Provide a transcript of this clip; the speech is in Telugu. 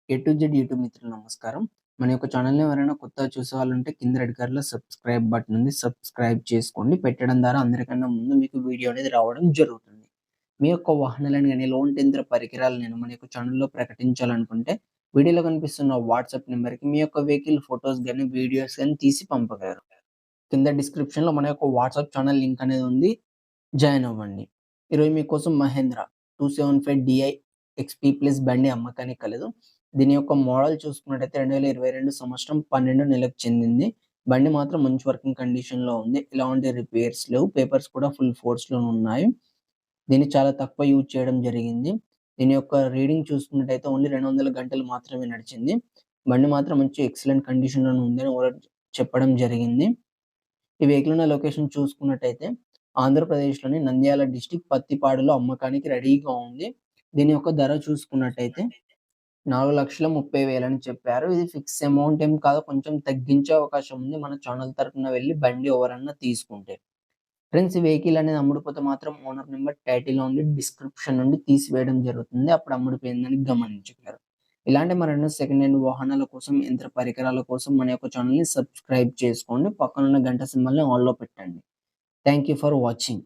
ఏ టు జెడ్ యూట్యూబ్ మిత్రులు నమస్కారం. మన యొక్క ఛానల్‌ని ఎవరైనా కొత్తగా చూసేవాళ్ళుంటే కింద రెడ్ కలర్‌లో సబ్స్క్రైబ్ బటన్ ఉంది. సబ్స్క్రైబ్ చేసుకోండి. పెట్టడం ద్వారా అందరికన్నా ముందు మీకు వీడియో అనేది రావడం జరుగుతుంది. మీ యొక్క వాహనాలను గాని, లోన్ యంత్ర పరికరాలను మన యొక్క ఛానల్‌లో ప్రకటించాలనుకుంటే వీడియోలో కనిపిస్తున్న వాట్సాప్ నంబర్‌కి మీ యొక్క వెహికల్ ఫోటోస్ గాని, వీడియోస్ గాని తీసి పంపగలరు. కింద డిస్క్రిప్షన్‌లో మన యొక్క వాట్సాప్ ఛానల్ లింక్ అనేది ఉంది. జాయిన్ అవ్వండి. ఈరోజు మీకోసం మహేంద్ర 275 డీఐ ఎక్స్‌పీ ప్లస్ బండి అమ్మకానికి కలదు. దీని యొక్క మోడల్ చూసుకున్నట్టయితే 2022 సంవత్సరం 12 నెలకు చెందింది. బండి మాత్రం మంచి వర్కింగ్ కండిషన్‌లో ఉంది. ఎలాంటి రిపేర్స్ లేవు. పేపర్స్ కూడా ఫుల్ ఫోర్స్‌లోనే ఉన్నాయి. దీన్ని చాలా తక్కువ యూజ్ చేయడం జరిగింది. దీని యొక్క రీడింగ్ చూసుకున్నట్టయితే ఓన్లీ 200 గంటలు మాత్రమే నడిచింది. బండి మాత్రం మంచి ఎక్సలెంట్ కండిషన్‌లోనే ఉందని ఓనర్ చెప్పడం జరిగింది. ఈ వెహికల్ ఉన్న లొకేషన్ చూసుకున్నట్టయితే ఆంధ్రప్రదేశ్‌లోని నంద్యాల డిస్ట్రిక్ట్ పత్తిపాడులో అమ్మకానికి రెడీగా ఉంది. దీని యొక్క ధర చూసుకున్నట్టయితే 4,30,000 అని చెప్పారు. ఇది ఫిక్స్ అమౌంట్ ఏం కాదు. కొంచెం తగ్గించే అవకాశం ఉంది. మన ఛానల్ తరపున వెళ్లి బండి ఎవరన్నా తీసుకుంటే. ఫ్రెండ్స్ ఈ వెహికల్ అనేది అమ్ముడుపోతే మాత్రం ఓనర్ నంబర్ టైటిల్‌లో ఉండి డిస్క్రిప్షన్ నుండి తీసివేయడం జరుగుతుంది. అప్పుడు అమ్ముడుపోయిందని గమనించగలరు. ఇలాంటి మరెన్నో సెకండ్ హ్యాండ్ వాహనాల కోసం, యంత్ర పరికరాల కోసం మన యొక్క ఛానల్‌ని సబ్స్క్రైబ్ చేసుకోండి. పక్కనున్న గంట సింబల్‌ని ఆల్‌లో పెట్టండి. Thank you for watching.